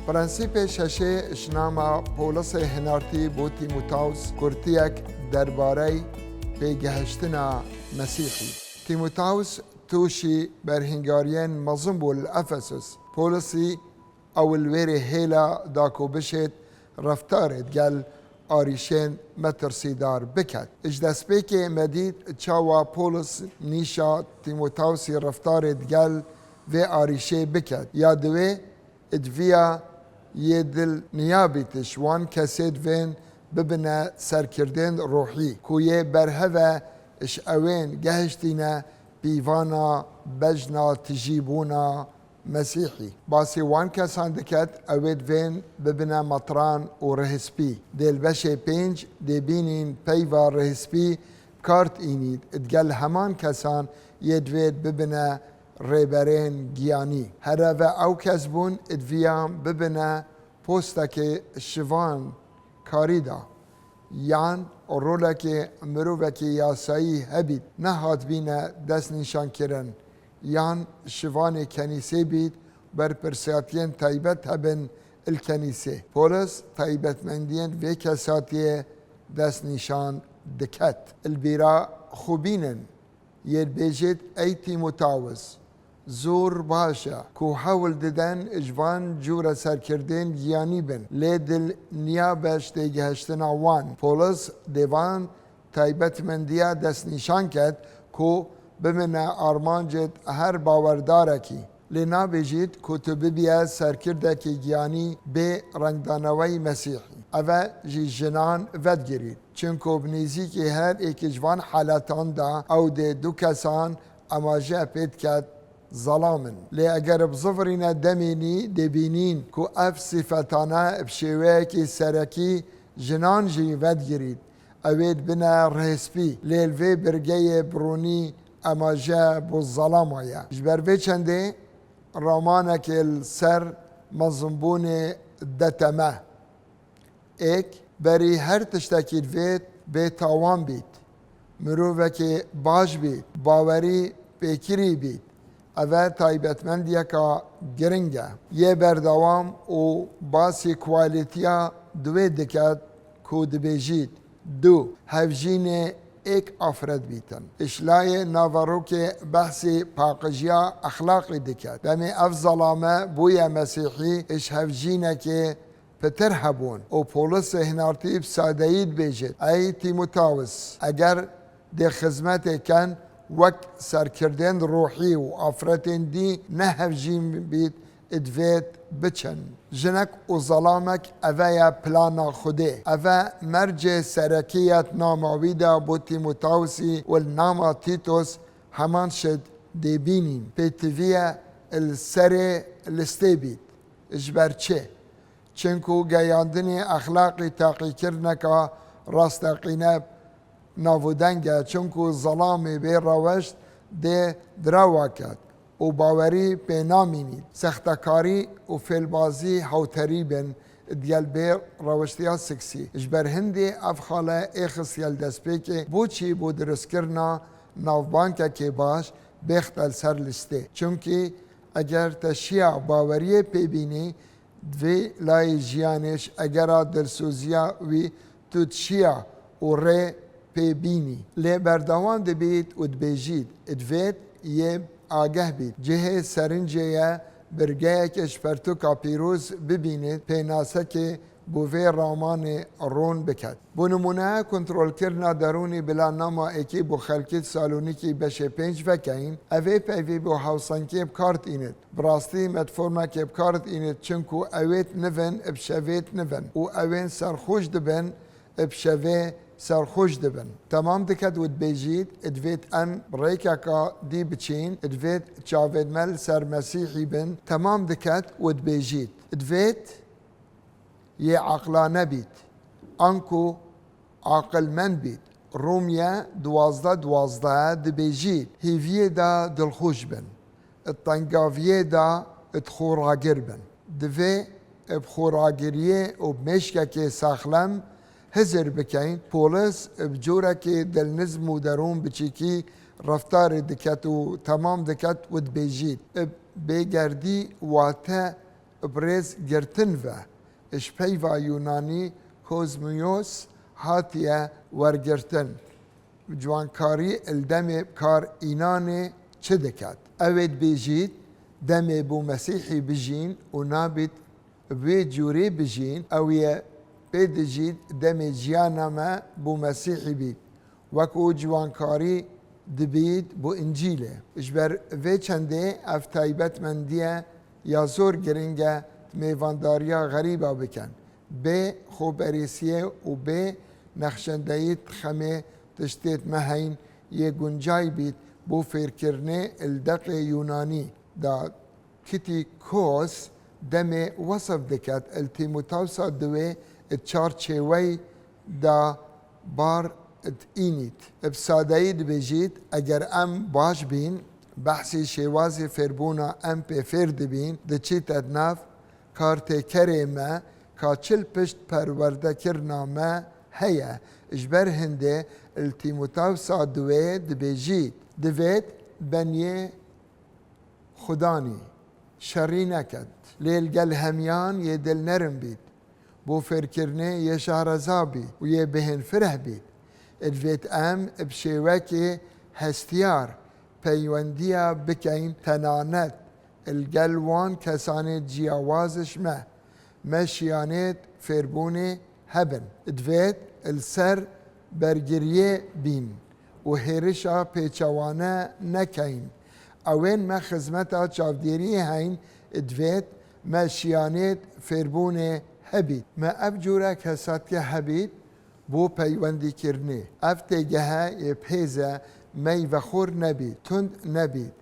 پرنسیپ ششه اشناما پولس هنارتی بو تیموتائوس کورتیک درباره پیگهشتنا مسیحی. تیموتائوس توشی برهنگاریان مظلوم بول افسوس پولسی اول ویره هیلا داکو بشت رفتارت گل آریشن مترسیدار بکد. اجدست که مدید چاوا پولس نیشا تیموتائوسی رفتارت گل و آریشه بکد. یادوه ادویا یه دل نیابیتش وان کسید وین ببنه سرکردن روحی کویه برهوه اش اوین گهشتینه بیوانا بجنا تجیبونا مسیحی. باسی وان کسان دکت اوید وین ببنه مطران و رهسپی. دل بشه پنج دی بینین پیوا رهسپی کارت اینید. ادگل همان کسان یدوید ببنه ریبرین گیانی. هره و او کس بون ادویام ببنه پوسته که شوان کاری دا. یان روله که مروه که یاسایی هبید نه هات بینه دست نشان کرن. یان شوان کنیسه بید بر پرسیاتین تایبت هبن الکنیسه. پولس تایبت مندین و کساتی دست نشان دکت. البیرا خوبینن ید بیجید ای تیموتائوس زور باشا کو حول ددن اجوان جور سرکردن گیانی بن لیدل نیابش دیگهشتنا وان. پولس دیوان تایبت مندیا دست نشان کد کو بمنه آرمانجت هر باورداره کی لینا بیجید کو تو ببیا سرکرده کی گیانی به رنگدانوی مسیحی اوه جی جنان ود گرید چونکو بنیزی که هر ایک جوان حالتان دا او ده دو کسان اماجه پید کد ظلامن. لی اگر بظفرین دمینی دبینین کو اف صفتانه بشوه کی سرکی جنان جی ود گرید اوید بنا رهسپی لیلوی برگه برونی اماجه بو ظلام آیا. جبروی چنده رامانه که السر مظنبون دتمه ایک بری هر تشتکید وید به تاوان بید مروه که باش بید باوری پیکری بید اوه تایبتمندیه که گرنگه یه بردوام و باسی کوالیتیا دوی دکت کود بیجید دو هفجین ایک آفرد بیتن اشلای ناورو که بحثی پاقجیا اخلاقی دکت دمی افضلامه بوی مسیحی اش هفجینه که پتر هبون و پولس هنارتی بسادهید بیجید ای تیموتائوس اگر ده خدمت کن وک سرکردن روحی و آفرتن دی نه هفجین بید ادویت بچن جنک و ظلامک اوه پلانا خوده اوه مرج سرکیت ناماویده بو تیموتائوسی و الناما تیتوس همان شد دی بینین پیتویه السر لسته بید اجبر چه؟ چنکو گیاندن اخلاقی تاقی کرنکا راستقینه ناودنگه چونکو ظلامی به روشت ده دروا کرد و باوری به نامینید سختکاری و فیلبازی هوتری بن دیل بیر روشتیا سکسی اجبر هندی افخاله ایخسیل دست پیکه بو چی بو درست کرنا ناوبانکه که باش بختل سر لسته چونکه اگر تشیع باوری پی بینی دوی لای جیانش اگر دلسوزیا وی تو تشیع و ری پی بینی لی بردوان دبید و دبیجید ادوید یه آگه بید جه سرنجه برگه کش پرتوکا پیروز ببینید پیناسه که بووی رامان رون بکد. بونمونه کنترل کرنا درونی بلا ناما اکی بو خلکت سالونیکی بشه پنج وکین اوی پیوی بو حوصنکی بکارت اینید. براستی مدفورما که بکارت اینید چنکو اویت نون بشویت نون و اوین سرخوش دبن بشوی سرخوش دبن. تمام دکت ود بیجید ادویت ان ریکا کا دی بچین ادویت چاوید مل سر مسیحی بن تمام دکت ود بیجید ادویت یه عقلانه بید انکو عقل من بید رومیا 12 دبیجید هیویه دا دلخوش بن الطنقاویه دا اتخوراگر بن دوی بخوراگریه و بمشکه که ساخلم هزر بکین پولس بجوره که دل نظم و درون بچیکی رفتار دکت و تمام دکت ود بیجید بگردی واته برز گرتن و اشپی و یونانی کوزمیوس هاتیه ورگرتن جوانکاری الدم کار اینانه چه دکد؟ اوید بیجید دم بو مسیحی بجین و نابید وی جوری بجین اویه بیدجید دم جیانا ما بو مسیحی بید وکو جوانکاری دبید بو انجیله اجبر وی چنده افتایبت مندیه یا زور گرنگه میوانداریا غریبا بکن به خوبریسیه و به نخشندهی خمه تشتیت مهین یه گنجای بید بو فیرکرنه الدق یونانی دا کتی کوس دم وصف دکت التیموتاوسا دوی اتشار چوی دا بار اتینیت بسادهی دبیجید اگر ام باش بین بحثی شوازی فربونا ام پی فرد بین ده چیت ادناف کارت کرمه کاچل پشت پرورده کرنا ما هیا اجبر هنده التیموتاوسا دوی دبیجید دوید بنیه خدانی شری نکد لیل گل همیان یه دل نرم بید بو فرکرنه یه شهرزابی و یه بهن فرح بید الویت ام بشیوکی هستیار پیوندیا بکین تنانت الگلوان کسانه جیاوازش مشیانت فربونه هبن ادویت السر برگریه بین و هرشا پیچوانه نکین اوین ما خدمتا چاودیری هین ادویت مشیانت فربونه هبید ما افجورا کسات که هبید بو پیوندی کرنه افتگه پیزه می و خور نبید تند نبید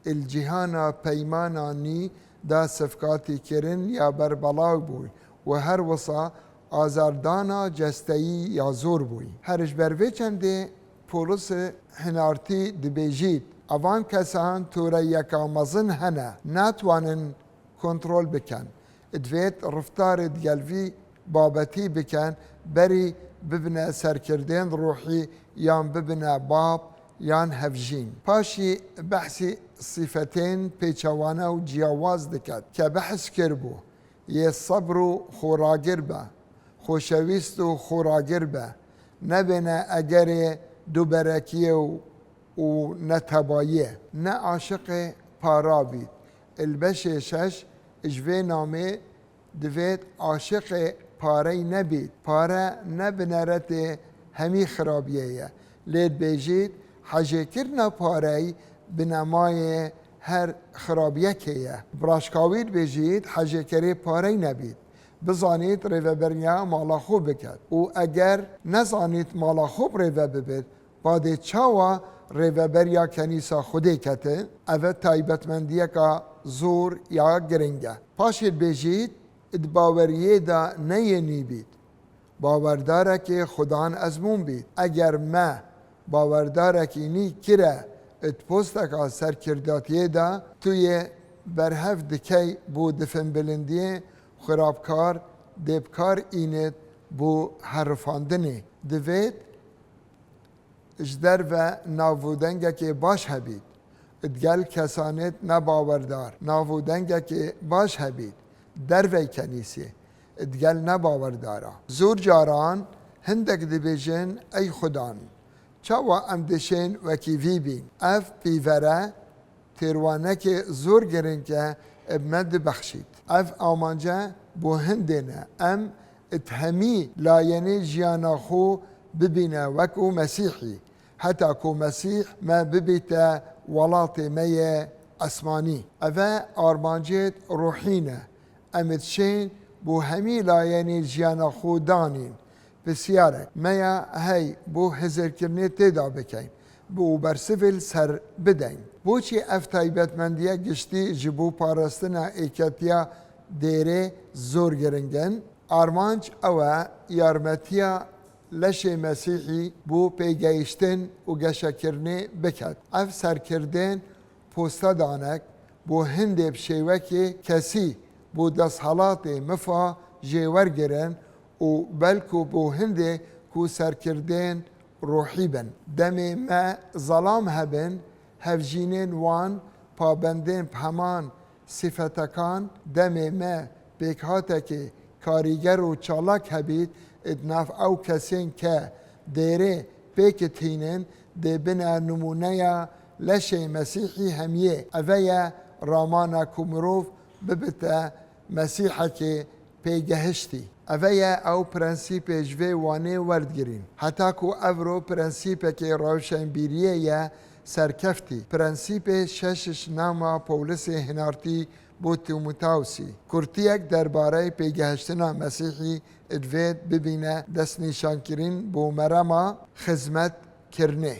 الجهانا پیمانانی دا صفقاتی کرن یا بربلاو بوی و هر وصا آزاردانا جستایی یا زور بوی هرش بروی چنده پولس هنارتی دبیجید اوان کسان توره یکا مزن هنه ناتوانن کنترول بکن ادویت رفتار دگلوی بابتی بکن بری ببنه سرکردین روحی یان ببنه باب یان هفجین پاشی بحثی صفتین پیچوانه و جیاواز دکد که بحث کربو یه صبر و خوراگر به خوشویست و خوراگر به نبینه اگر دو برکیه و نتبایه نه عاشق پارا بید البش شش اجوه نامه دوید عاشق پاره نبید پاره نبنرت همی خرابیه لید بیجید حجه کرنا پاره بنمای هر خرابیه که براشکاوید بیجید حجه کری پاره نبید بزانید ریوه بریا مالا خوب بکد و اگر نزانید مالا خوب ریوه ببید بعد چاوا ریوه بریا کنیسا خوده کته اوه تایبتمندیه که زور یا گرنگه پاشید بیجید باوریه دا نینی بید باورداره که خدان ازمون بید اگر ما باورداره که نی کره اتپوسته سر کرداتیه دا توی برهف دکی بو دفن بلندیه خرابکار دیبکار اینت بو حرفاندنه دوید اجدر و ناودنگه که باش هبید ادگل کسانت نباوردار ناودنگه که باش هبید در وی کنیسه ادگل نباوردارا زور جاران هندک دبیجن ای خدان چاوا امدشن وکی وی بین اف پیوره تیروانه که زور گرن که ابمد بخشید اف آمانجه بو هندنه ام اتهمی لاینه جیانا خو ببینه وکو مسیحی حتی کو مسیح ما ببیته ولات می اسمانی اوه آرمانجت روحینه امت شین بو همی لاینی جیانا خو دانین بسیاره میا هی بو هزر کرنه تیدا بکین بو برسفل سر بدین بو چی افتایبتمندیه گشتی جبو پارستنا ایکتیا دیره زور گرنگن آرمانج اوه یارمتیا لش مسیحی بو پیگیشتن و گشکرنه بکد اف سرکردن پوستا دانک بو هنده بشیوکی کسی بو دست حالات مفا جیور گرن و بلکو بو هنده کو سرکردن روحی بن دم ما ظلام هبن هفجینین وان پابندین پهمان صفتکان دم ما پێکهاتێکی کاریگەر و چالاک هەبیت ئەدناف ئەو کەسێن کە دێرێ پێکتهینن دێبنە نمونەیە لەشێ مەسیحی هەمیە ئەڤەیە ڕامانە کو مرۆڤ ببتە مەسیحەکێ پێگەهشتی ئەڤەیە ئەو پرەنسیپێ ji vê wanê werdgirîn heta ku ev ro prensîpekê rewşenbîriyê ye serkeftî prensîpê şeş nama Pawlisê hinartî بۆ تیموتاوسی کورتیەک دەربارەی پێگەهشتنا مەسیحی ئەدوێت ببینە دەستنیشانکردن بۆ مەرەما خزمەتکردنێ